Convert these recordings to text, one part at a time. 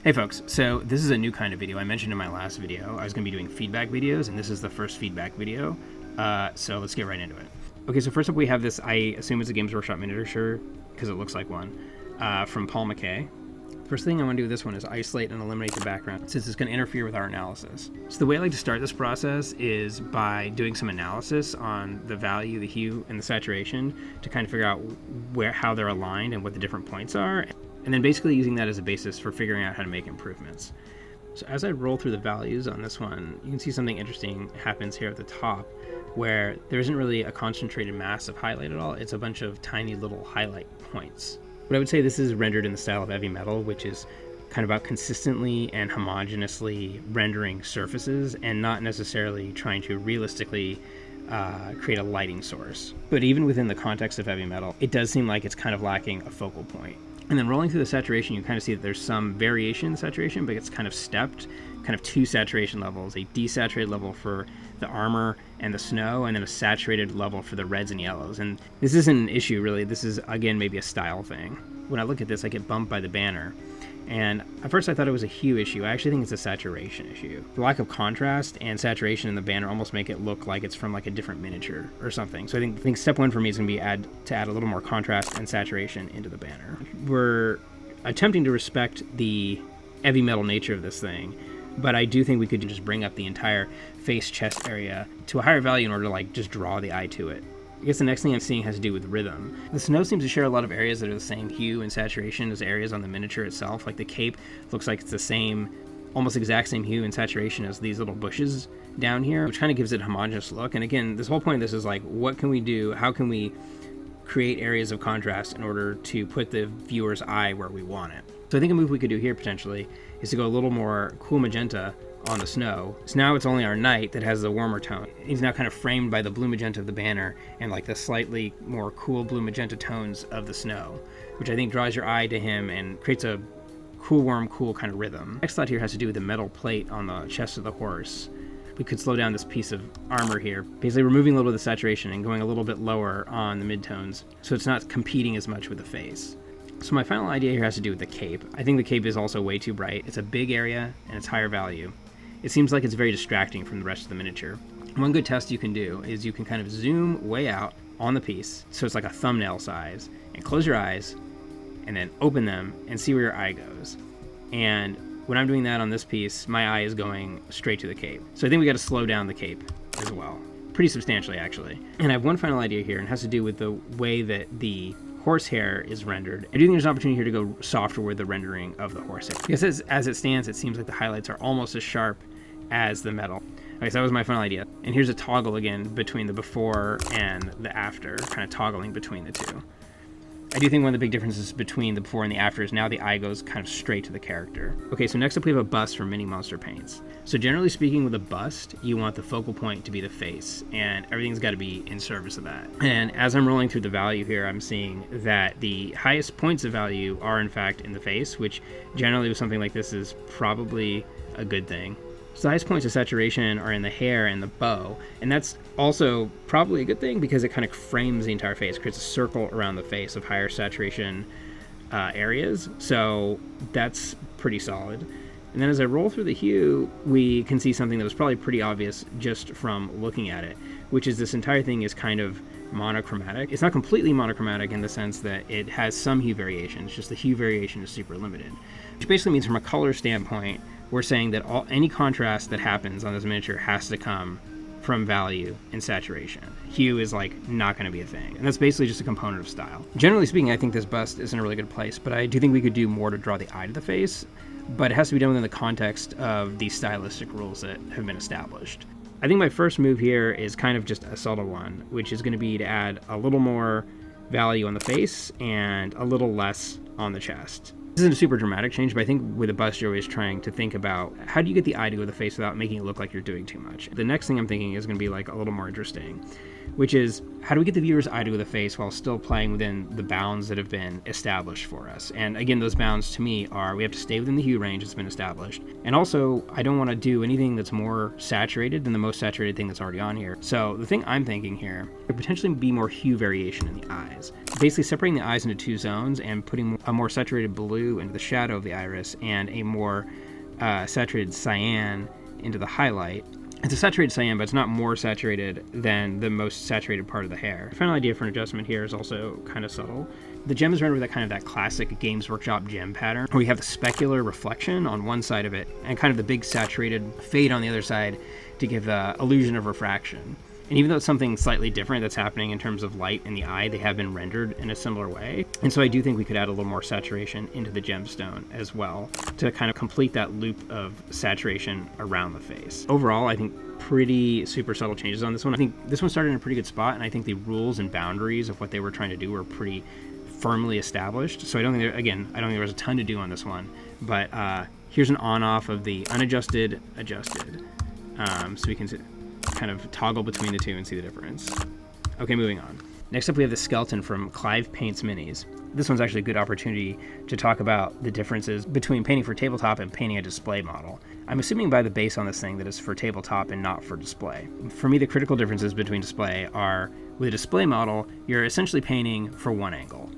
Hey folks, so this is a new kind of video. I mentioned in my last video I was going to be doing feedback videos, and this is the first feedback video, so let's get right into it. Okay, so first up we have this, I assume it's a Games Workshop miniature, because it looks like one, from Paul McKay. First thing I want to do with this one is isolate and eliminate the background, since it's going to interfere with our analysis. So the way I like to start this process is by doing some analysis on the value, the hue, and the saturation to kind of figure out how they're aligned and what the different points are, and then basically using that as a basis for figuring out how to make improvements. So as I roll through the values on this one, you can see something interesting happens here at the top, where there isn't really a concentrated mass of highlight at all. It's a bunch of tiny little highlight points. But I would say this is rendered in the style of heavy metal, which is kind of about consistently and homogeneously rendering surfaces and not necessarily trying to realistically create a lighting source. But even within the context of heavy metal, it does seem like it's kind of lacking a focal point. And then rolling through the saturation, you kind of see that there's some variation in the saturation, but it's kind of stepped, kind of two saturation levels, a desaturated level for the armor and the snow, and then a saturated level for the reds and yellows. And this isn't an issue, really. This is, again, maybe a style thing. When I look at this, I get bumped by the banner. And at first I thought it was a hue issue. I actually think it's a saturation issue. The lack of contrast and saturation in the banner almost make it look like it's from like a different miniature or something. So I think step one for me is going to be to add a little more contrast and saturation into the banner. We're attempting to respect the heavy metal nature of this thing, but I do think we could just bring up the entire face chest area to a higher value in order to like just draw the eye to it. I guess the next thing I'm seeing has to do with rhythm. The snow seems to share a lot of areas that are the same hue and saturation as areas on the miniature itself. Like the cape looks like it's the same, almost exact same hue and saturation as these little bushes down here, which kind of gives it a homogeneous look. And again, this whole point of this is like, what can we do? How can we create areas of contrast in order to put the viewer's eye where we want it? So I think a move we could do here potentially is to go a little more cool magenta on the snow. So now it's only our knight that has the warmer tone. He's now kind of framed by the blue magenta of the banner and like the slightly more cool blue magenta tones of the snow, which I think draws your eye to him and creates a cool, warm, cool kind of rhythm. Next thought here has to do with the metal plate on the chest of the horse. We could slow down this piece of armor here, basically removing a little of the saturation and going a little bit lower on the midtones so it's not competing as much with the face. So my final idea here has to do with the cape. I think the cape is also way too bright. It's a big area and it's higher value. It seems like it's very distracting from the rest of the miniature. One good test you can do is you can kind of zoom way out on the piece, so it's like a thumbnail size, and close your eyes, and then open them and see where your eye goes. And when I'm doing that on this piece, my eye is going straight to the cape. So I think we got to slow down the cape as well, pretty substantially actually. And I have one final idea here, and it has to do with the way that the horsehair is rendered. I do think there's an opportunity here to go softer with the rendering of the horsehair. Because as it stands, it seems like the highlights are almost as sharp as the metal. Okay, so that was my final idea. And here's a toggle again between the before and the after, kind of toggling between the two. I do think one of the big differences between the before and the after is now the eye goes kind of straight to the character. Okay, so next up we have a bust from Mini Monster Paints. So generally speaking, with a bust, you want the focal point to be the face, and everything's got to be in service of that. And as I'm rolling through the value here, I'm seeing that the highest points of value are in fact in the face, which generally with something like this is probably a good thing. So the highest points of saturation are in the hair and the bow, and that's also probably a good thing because it kind of frames the entire face, creates a circle around the face of higher saturation areas, so that's pretty solid. And then as I roll through the hue, we can see something that was probably pretty obvious just from looking at it, which is this entire thing is kind of monochromatic. It's not completely monochromatic in the sense that it has some hue variation, it's just the hue variation is super limited, which basically means from a color standpoint, we're saying that any contrast that happens on this miniature has to come from value and saturation. Hue is like not going to be a thing, and that's basically just a component of style. Generally speaking, I think this bust is in a really good place, but I do think we could do more to draw the eye to the face, but it has to be done within the context of these stylistic rules that have been established. I think my first move here is kind of just a subtle one, which is going to be to add a little more value on the face and a little less on the chest. This isn't a super dramatic change, but I think with a bust, you're always trying to think about how do you get the eye to go to the face without making it look like you're doing too much. The next thing I'm thinking is going to be like a little more interesting, which is how do we get the viewer's eye to the face while still playing within the bounds that have been established for us? And again, those bounds to me are we have to stay within the hue range that's been established. And also, I don't want to do anything that's more saturated than the most saturated thing that's already on here. So the thing I'm thinking here could potentially be more hue variation in the eyes. Basically separating the eyes into two zones and putting a more saturated blue into the shadow of the iris and a more saturated cyan into the highlight. It's a saturated cyan, but it's not more saturated than the most saturated part of the hair. The final idea for an adjustment here is also kind of subtle. The gem is rendered with that classic Games Workshop gem pattern, where we have the specular reflection on one side of it and kind of the big saturated fade on the other side to give the illusion of refraction. And even though it's something slightly different that's happening in terms of light in the eye, they have been rendered in a similar way. And so I do think we could add a little more saturation into the gemstone as well to kind of complete that loop of saturation around the face. Overall, I think pretty super subtle changes on this one. I think this one started in a pretty good spot, and I think the rules and boundaries of what they were trying to do were pretty firmly established. So I don't think there was a ton to do on this one. But here's an on-off of the unadjusted, adjusted. So we can kind of toggle between the two and see the difference. Okay, moving on. Next up, we have the skeleton from Clive Paints Minis. This one's actually a good opportunity to talk about the differences between painting for tabletop and painting a display model. I'm assuming by the base on this thing that it's for tabletop and not for display. For me, the critical differences between display are, with a display model, you're essentially painting for one angle.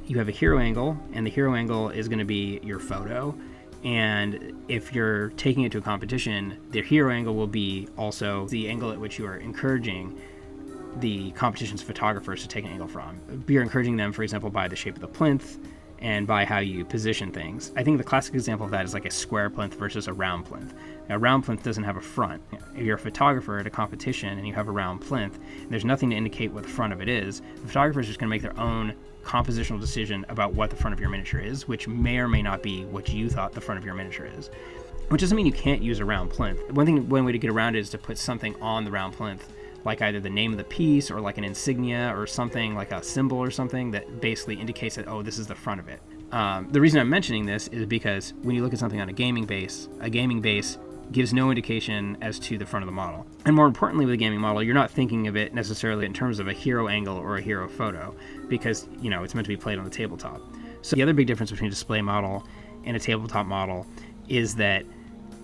You have a hero angle, and the hero angle is going to be your photo. And if you're taking it to a competition, the hero angle will be also the angle at which you are encouraging the competition's photographers to take an angle from. You're encouraging them, for example, by the shape of the plinth and by how you position things. I think the classic example of that is like a square plinth versus a round plinth. Now, a round plinth doesn't have a front. If you're a photographer at a competition and you have a round plinth, and there's nothing to indicate what the front of it is, the photographer is just going to make their own compositional decision about what the front of your miniature is, which may or may not be what you thought the front of your miniature is. Which doesn't mean you can't use a round plinth. One way to get around it is to put something on the round plinth, like either the name of the piece or like an insignia or something like a symbol or something that basically indicates that, oh, this is the front of it. The reason I'm mentioning this is because when you look at something on a gaming base gives no indication as to the front of the model. And more importantly, with a gaming model, you're not thinking of it necessarily in terms of a hero angle or a hero photo, because, it's meant to be played on the tabletop. So the other big difference between a display model and a tabletop model is that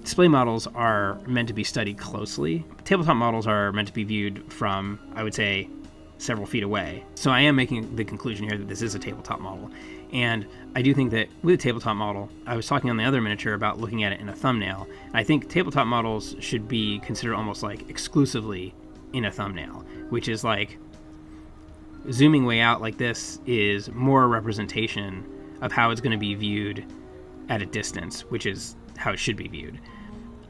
display models are meant to be studied closely. Tabletop models are meant to be viewed from, I would say, several feet away. So I am making the conclusion here that this is a tabletop model. And I do think that with a tabletop model, I was talking on the other miniature about looking at it in a thumbnail. I think tabletop models should be considered almost like exclusively in a thumbnail, which is like zooming way out like this is more a representation of how it's going to be viewed at a distance, which is how it should be viewed.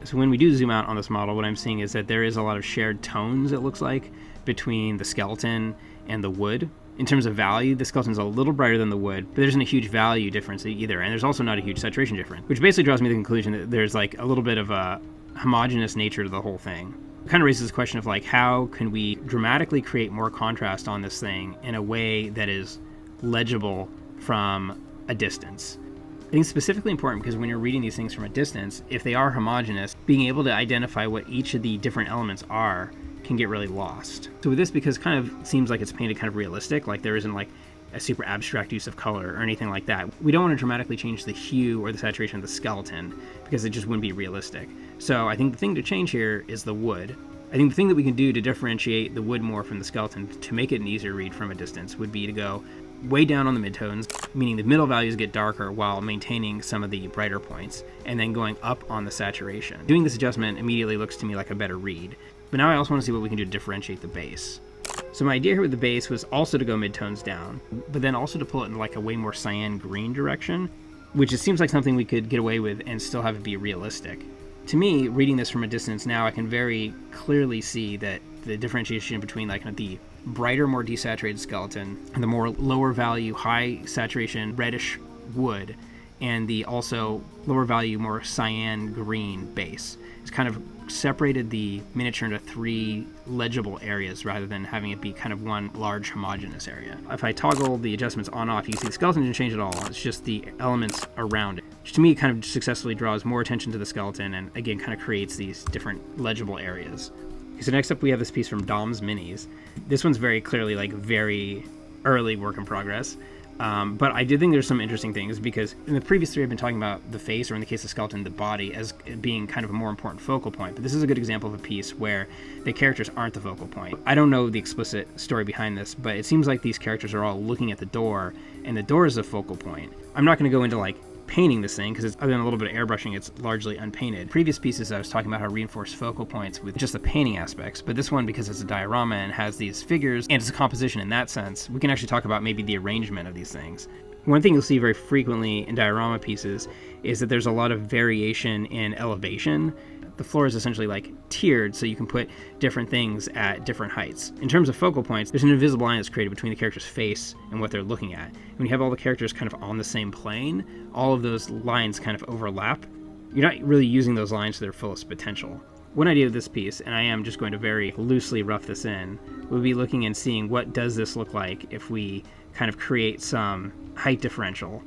So when we do zoom out on this model, what I'm seeing is that there is a lot of shared tones, it looks like, between the skeleton and the wood. In terms of value, the skeleton's a little brighter than the wood, but there isn't a huge value difference either, and there's also not a huge saturation difference, which basically draws me to the conclusion that there's like a little bit of a homogeneous nature to the whole thing. It kind of raises the question of like, how can we dramatically create more contrast on this thing in a way that is legible from a distance? I think it's specifically important because when you're reading these things from a distance, if they are homogeneous, being able to identify what each of the different elements are can get really lost. So with this, because it kind of seems like it's painted kind of realistic, like there isn't like a super abstract use of color or anything like that, we don't want to dramatically change the hue or the saturation of the skeleton because it just wouldn't be realistic. So I think the thing to change here is the wood. I think the thing that we can do to differentiate the wood more from the skeleton to make it an easier read from a distance would be to go way down on the midtones, meaning the middle values get darker while maintaining some of the brighter points, and then going up on the saturation. Doing this adjustment immediately looks to me like a better read. But now I also want to see what we can do to differentiate the base. So my idea here with the base was also to go midtones down, but then also to pull it in like a way more cyan green direction, which it seems like something we could get away with and still have it be realistic. To me, reading this from a distance now, I can very clearly see that the differentiation between like the brighter, more desaturated skeleton and the more lower value, high saturation reddish wood and the also lower value, more cyan green base is kind of separated the miniature into three legible areas rather than having it be kind of one large homogeneous area. If I toggle the adjustments on off, you can see the skeleton didn't change at all. It's just the elements around it, which to me kind of successfully draws more attention to the skeleton and again kind of creates these different legible areas. So next up we have this piece from Dom's Minis. This one's very clearly like very early work in progress. But I did think there's some interesting things, because in the previous three I've been talking about the face, or in the case of skeleton, the body, as being kind of a more important focal point. But this is a good example of a piece where the characters aren't the focal point. I don't know the explicit story behind this, but it seems like these characters are all looking at the door, and the door is the focal point. I'm not going to go into like painting this thing, because it's, other than a little bit of airbrushing, it's largely unpainted. Previous pieces I was talking about how reinforce focal points with just the painting aspects, but this one, because it's a diorama and has these figures and it's a composition in that sense, we can actually talk about maybe the arrangement of these things. One thing you'll see very frequently in diorama pieces is that there's a lot of variation in elevation. The floor is essentially like tiered, so you can put different things at different heights. In terms of focal points, there's an invisible line that's created between the character's face and what they're looking at. When you have all the characters kind of on the same plane, all of those lines kind of overlap. You're not really using those lines to their fullest potential. One idea of this piece, and I am just going to very loosely rough this in, would be looking and seeing what does this look like if we kind of create some height differential.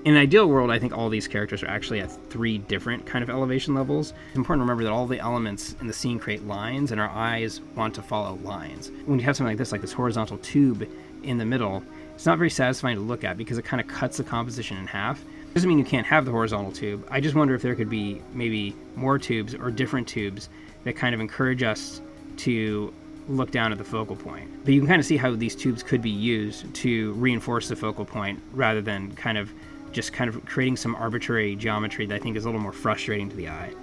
In an ideal world, I think all these characters are actually at 3 different kind of elevation levels. It's important to remember that all the elements in the scene create lines, and our eyes want to follow lines. When you have something like this horizontal tube in the middle, it's not very satisfying to look at because it kind of cuts the composition in half. It doesn't mean you can't have the horizontal tube. I just wonder if there could be maybe more tubes or different tubes that kind of encourage us to look down at the focal point. But you can kind of see how these tubes could be used to reinforce the focal point rather than kind of creating some arbitrary geometry that I think is a little more frustrating to the eye.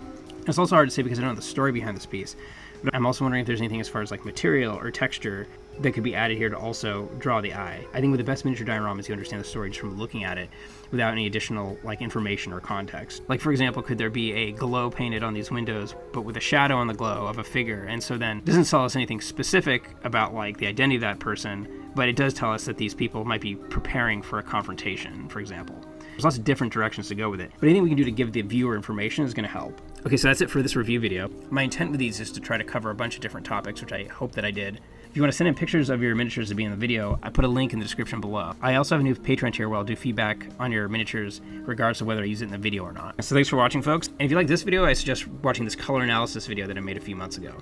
It's also hard to say because I don't know the story behind this piece, but I'm also wondering if there's anything as far as like material or texture that could be added here to also draw the eye. I think with the best miniature dioramas, you understand the story just from looking at it without any additional like information or context. Like, for example, could there be a glow painted on these windows, but with a shadow on the glow of a figure? And so then it doesn't tell us anything specific about like the identity of that person, but it does tell us that these people might be preparing for a confrontation, for example. There's lots of different directions to go with it, but anything we can do to give the viewer information is going to help. Okay, so that's it for this review video. My intent with these is to try to cover a bunch of different topics, which I hope that I did. If you want to send in pictures of your miniatures to be in the video, I put a link in the description below. I also have a new Patreon tier where I'll do feedback on your miniatures regardless of whether I use it in the video or not. So thanks for watching, folks. And if you like this video, I suggest watching this color analysis video that I made a few months ago.